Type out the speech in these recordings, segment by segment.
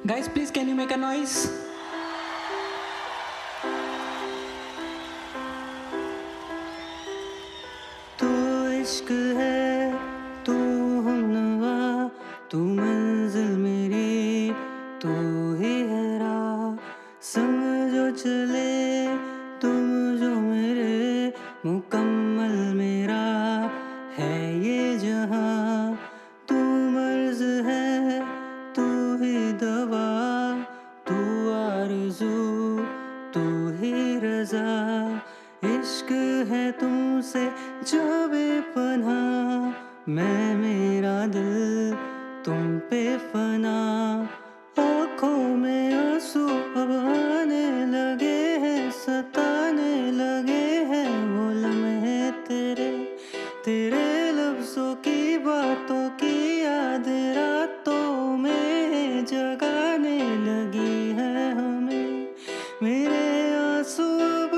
Guys, please can you make a noise? तू इश्क है, तू हमनवा, तू मंजिल मेरी, तू ही है राह। संग जो चले तुम जो मेरे, मुकम्मल मेरा है ये जहां। तू मर्ज है, तू ही दवा, तू आरज़ू, तू ही रज़ा। इश्क है तुमसे जो बेपनाह, मैं मेरा दिल तुम पे फना। आँखों में आंसू अब आने लगे हैं, सताने लगे हैं वो लम्हे तेरे। तेरे लफ्ज़ों की बातों की याद रातों में जगाने लगी है हमें। मेरे आंसू अब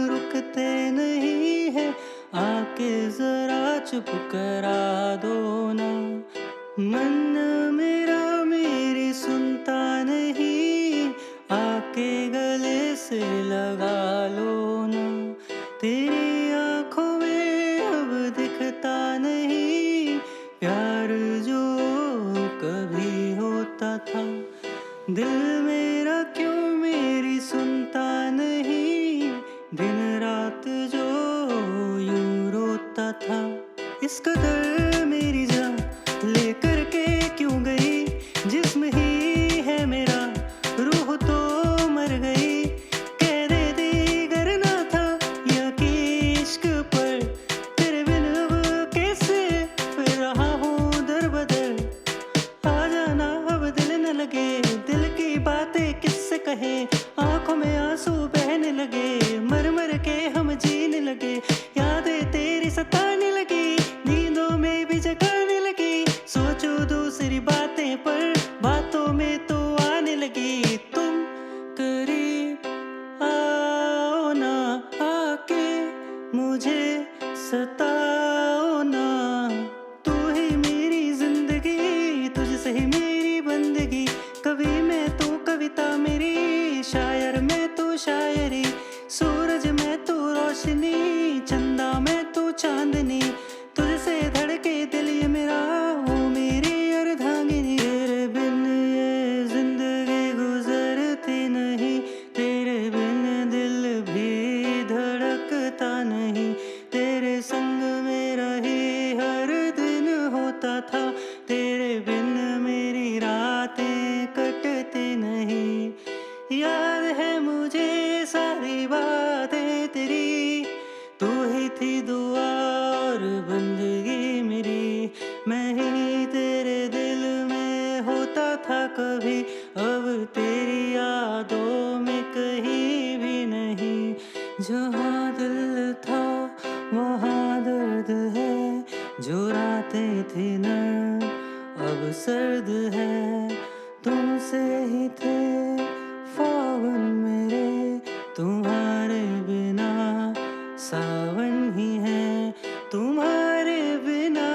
रुकते नहीं है, आके जरा चुप करा दो ना। मन मेरा मेरी सुनता नहीं, आके गले से लगा लो ना। तेरी आंखों में अब दिखता नहीं प्यार जो कभी होता था। दिल मेरा क्यों मेरी सुनता नहीं, दिन रात जो यूं रोता था। इस कदर मेरी जान लेकर के क्यों गई, जिस्म ही है मेरा रूह तो मर गई। कह देती करना था यकीन इश्क पर, तेरे बिन अब कैसे फिर रहा हूँ दर बदर। आ जाना अब दिल न लगे, दिल की बातें किससे कहे। आंखों में आंसू बहने लगे, मर मर के हम जीने लगे। यादें तेरी सताने लगी, नींदों में भी जगाने लगी। सोचो दूसरी बातें पर बातों में तो आने लगी। तुम करीब आओ ना, आके मुझे सताओ ना। तू ही मेरी जिंदगी, तुझसे ही मेरी बंदगी। कभी मैं तो कविता मेरी, शायर मैं तो शायरी। सूरज में तो रोशनी, चंदा में तो चांदनी। तुझसे धड़के दिल ये मेरा, वो मेरी अर्धांगिनी। तेरे बिन ये जिंदगी गुजरती नहीं, तेरे बिन दिल भी धड़कता नहीं। तेरे संग मेरा ही हर दिन होता था, तेरे बिन मेरी रातें कटती नहीं। याद है मुझे सारी बातें तेरी, तू ही थी दुआ और बंदगी मेरी। मैं ही तेरे दिल में होता था कभी, अब तेरी यादों में कहीं भी नहीं। जहाँ दिल था वहाँ दर्द है, जो रातें थी नर्म अब सर्द है। तुमसे ही थे फागुन मेरे, तुम्हारे बिना सावन ही है। तुम्हारे बिना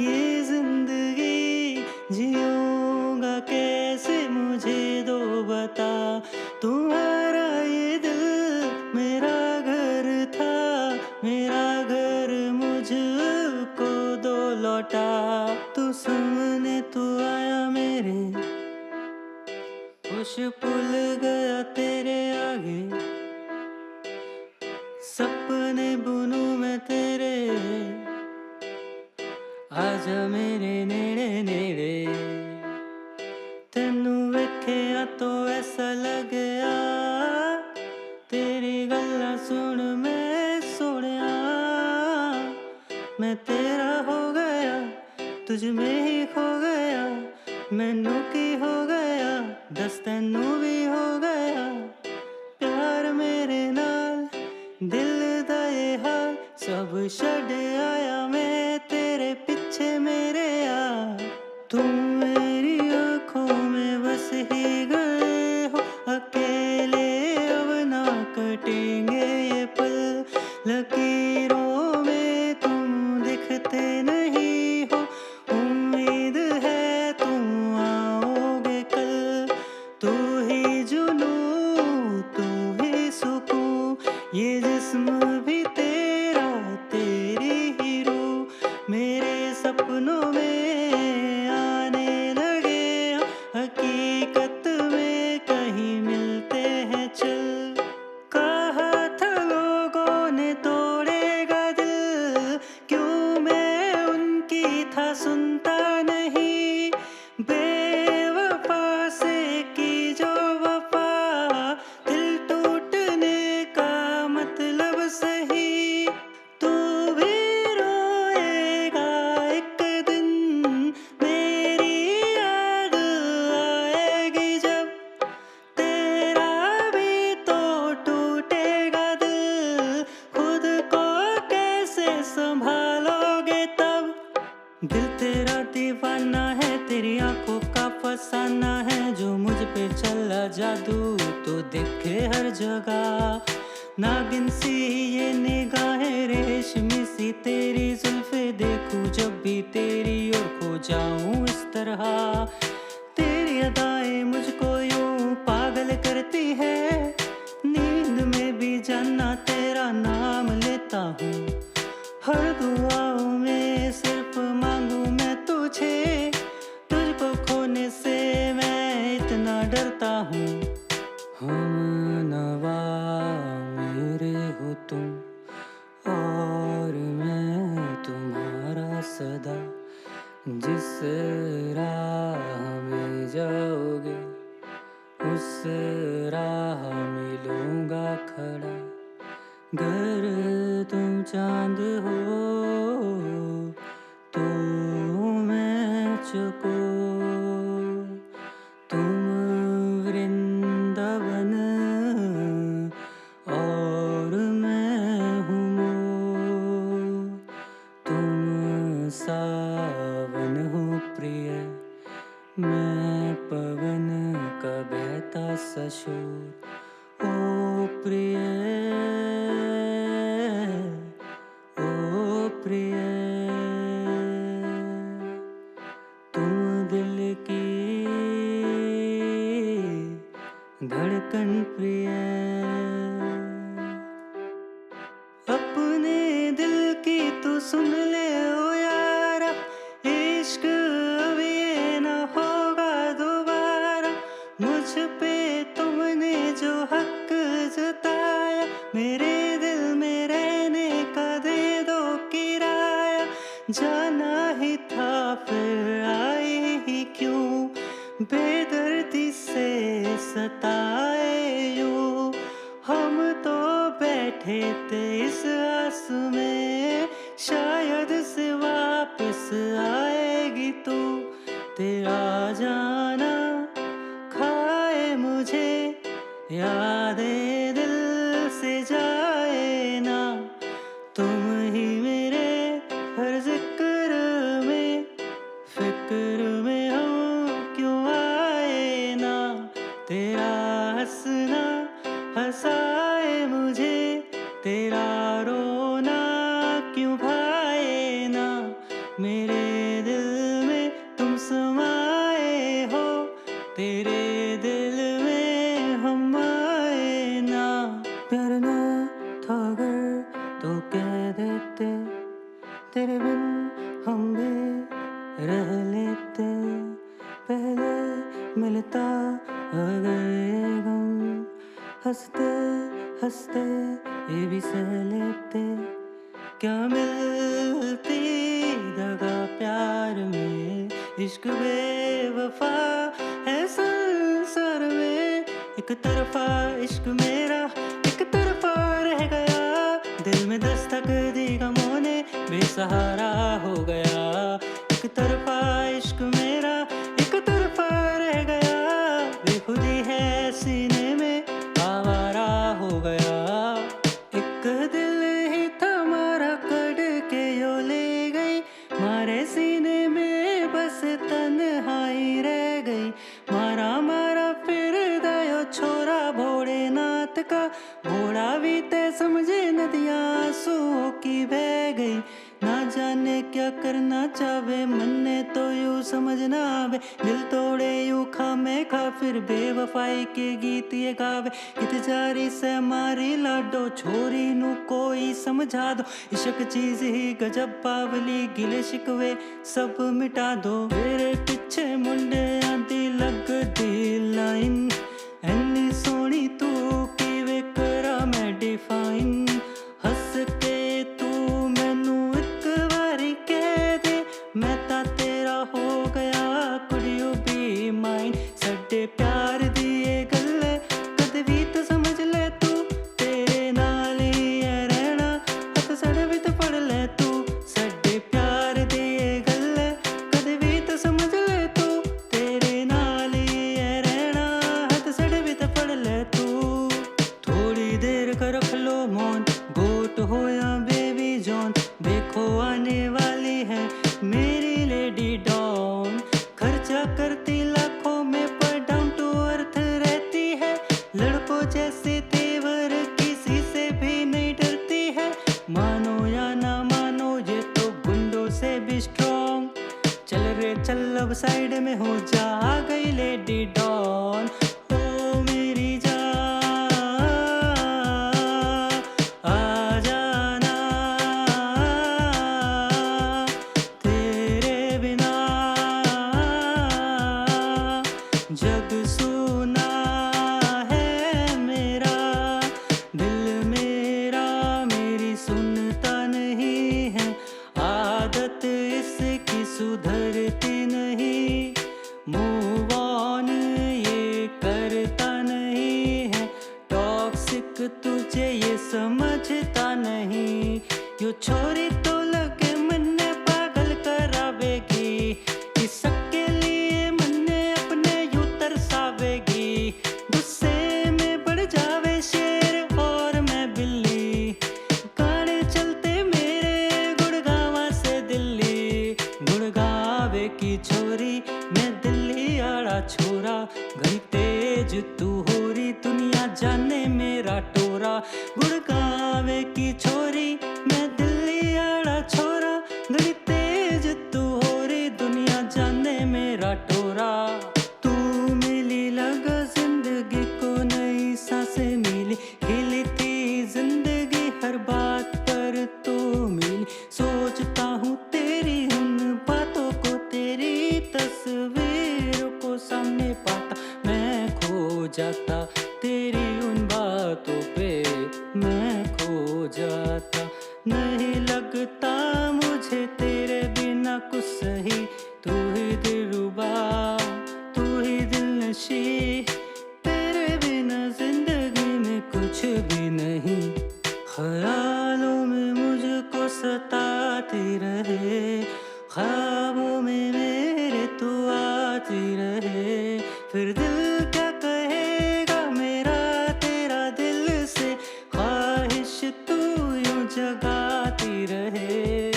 ये जिंदगी जिऊंगा कैसे, मुझे दो बता। तुम्हारा ये दिल मेरा घर था, मेरा घर मुझको दो लौटा। तू सामने तू आया मेरे, होश भूल गया तेरे आगे। सपने बुनूं मैं तेरे, आजा मेरे नेड़े नेड़े। तेनू वेखिया तो ऐसा लगया, तेरी गल्लां सुन मैं सोहणिया। मैं तेरा हो गया, तुझ में ही खो गया। मैनू की हो गया, दस तैनू भी हो गया। प्यार मेरे नाल दिल दा ये हाल, सब छड़ आया मैं तेरे पीछे मेरे आ। तुम मेरी आँखों में बस ही गए हो, अकेले अब ना कटेंगे ये पल। लकीरों में तुम दिखते नहीं हो, उम्मीद है तुम आओगे कल। अफसाना है जो मुझ पे चला जादू, तो देखे हर जगह। नागिन सी ये निगाहें रेशमी सी, तेरी जुल्फे देखूं जब भी तेरी ओर खो जाऊं इस तरह। तेरी अदाएं मुझको यूं पागल करती है, नींद में भी जानना तेरा नाम लेता हूँ। हर दुआओं में सिर्फ मांगू मैं तुझे, तुझको खोने से मैं इतना डरता हूँ। हम नवा मेरे हो तुम और मैं तुम्हारा सदा, जिस राह में जाओगे उस राह मिलूंगा खड़ा। गर तुम चांद हो तो मैं चकोर, तुम वृंदावन और मैं हूँ मोर। तुम सावन हो प्रिय, मैं पवन का बहता सा शोर। ओ प्रिय, ओ प्रिय, तुम दिल की धड़कन प्रिय। अपने दिल की तू सुन ले ओ यारा, इश्क अब ये न होगा दोबारा। मुझ पे तुमने जो हक जताया, मेरे दिल में रहने का दे दो किराया। जाना ही था फिर आए ही क्यों, बेदर्दी से सताए यूं। हम तो बैठे थे इस आस में, शायद से वापस आएगी तू। तेरा जाना खाए मुझे, यादें दिल से जाए ना। तुम ही मेरे हर जिक्र में, फिक्र में हो क्यों आए ना। तेरा हंसना हंसाए मुझे, तेरा रोना क्यों भाए ना। मेरे दिल में तुम समाए हो, तेरे दिल में हम आए ना। प्यार ना था अगर तो कह देते, तेरे बिन हम भी रह लेते। पहले मिलता अगर ये गम, हंसते हंसते ये भी सह लेते। क्या मिलती दगा प्यार में, इश्क बेवफा है संसार में। एक तरफा इश्क मेरा एक तरफा रह गया, दिल में दस्तक दी गमों ने बेसहारा हो गया। एक तरफा इश्क मेरा एक तरफा रह गया, बेखुदी है सीने में आवारा हो गया। एक दिल ही था मारा कड़ के यो ले गई, मारे सीने में बस तन्हाई रह गई। मारा मारा फिर दायो छोरा भोलेनाथ का, भोला भी ते समझे नदियाँ आंसुओं की बह गई। ना जाने क्या करना चाहे मन ने तो यूं समझ ना आवे, दिल तोड़े यूं खामे खा फिर बेवफाई के गीत ये गावे। कित जारी से मारी लाडो छोरी नू कोई समझा दो, इश्क चीज ही गजब पावली गिले शिकवे सब मिटा दो। तेरे पीछे मुंडे आंदी लग दी लाइन, एनी सोनी तू किवे करा मैं डिफाइन। हंस के तू मैनू एक बारी कह दे, मैं ता तेरा हो गया कुड़ियो बी माइन। साडे प्यार दी ये गल कद भी तो समझ ले तू, तेरे नाल ही है रहना हथ सड़ भी तो पड़ ले तू। साडे प्यार दी ये गल कद भी तो समझ ले तू, तेरे आ गई लेडी डॉन। ओ मेरी जान आ जाना, तेरे बिना जग सुना है मेरा, दिल मेरा मेरी सुनता नहीं है, आदत इसकी सुधरती नहीं, मूव ऑन ये करता नहीं है, टॉक्सिक तुझे ये समझता नहीं, यो छोरी तो लगे मन्ने पागल करावेगी, इसके लिए मन्ने अपने यूं तरसावेगी, गुस्से में बढ़ जावे शेर और मैं बिल्ली, गाने चलते मेरे गुड़गावा से दिल्ली, गुड़गावे की छोरी मैं दिल्ली आड़ा छोरा, घड़ी तेज तू हो रही दुनिया जाने मेरा टोरा, गुड़गावे की छोरी मैं दिल्ली आड़ा छोरा, घड़ी तेज तू हो रही दुनिया जाने मेरा टोरा। तू मिली लगा जिंदगी को नई सांसें मिली, खिली थी जिंदगी हर बात पर तो मिली, सोचता हूँ तेरी उन बातों को, तेरी तस्वीरों को सामने पाता मैं खो जाता, तेरी उन बातों पे मैं खो जाता, नहीं लगता मुझे तेरे बिना कुछ सही, तू ही दिलरुबा तू ही दिलनशी, तेरे बिना जिंदगी में कुछ भी नहीं, ख्यालों में मुझको सताती रहे, ख्वाबों में मेरे तू आती रहे, फिर दिल क्या कहेगा मेरा तेरा दिल से, ख्वाहिश तू यूं जगाती रहे,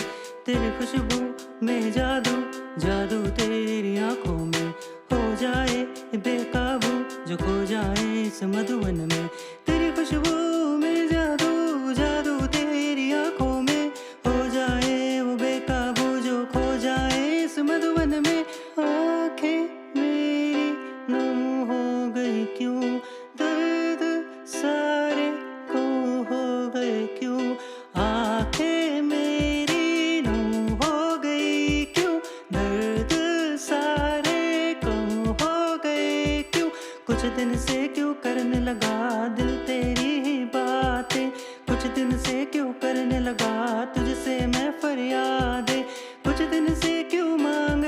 तेरी खुशबू में जादू जादू तेरी आंखों में, हो जाए बेकाबू जो खो जाए इस मधुवन में, तेरी खुशबू में जादू जादू तेरी आंखों में, हो जाए वो बेकाबू जो खो जाए इस मधुवन में, आंखें मेरी नम हो गई क्यों, दर्द सारे को हो गए क्यों, आंखें मेरी नम हो गई क्यों, दर्द सारे को हो गए क्यों, कुछ दिन से क्यों करने लगा दिल तेरी ही बातें, कुछ दिन से क्यों करने लगा तुझसे मैं फरियादें, कुछ दिन से क्यों मांग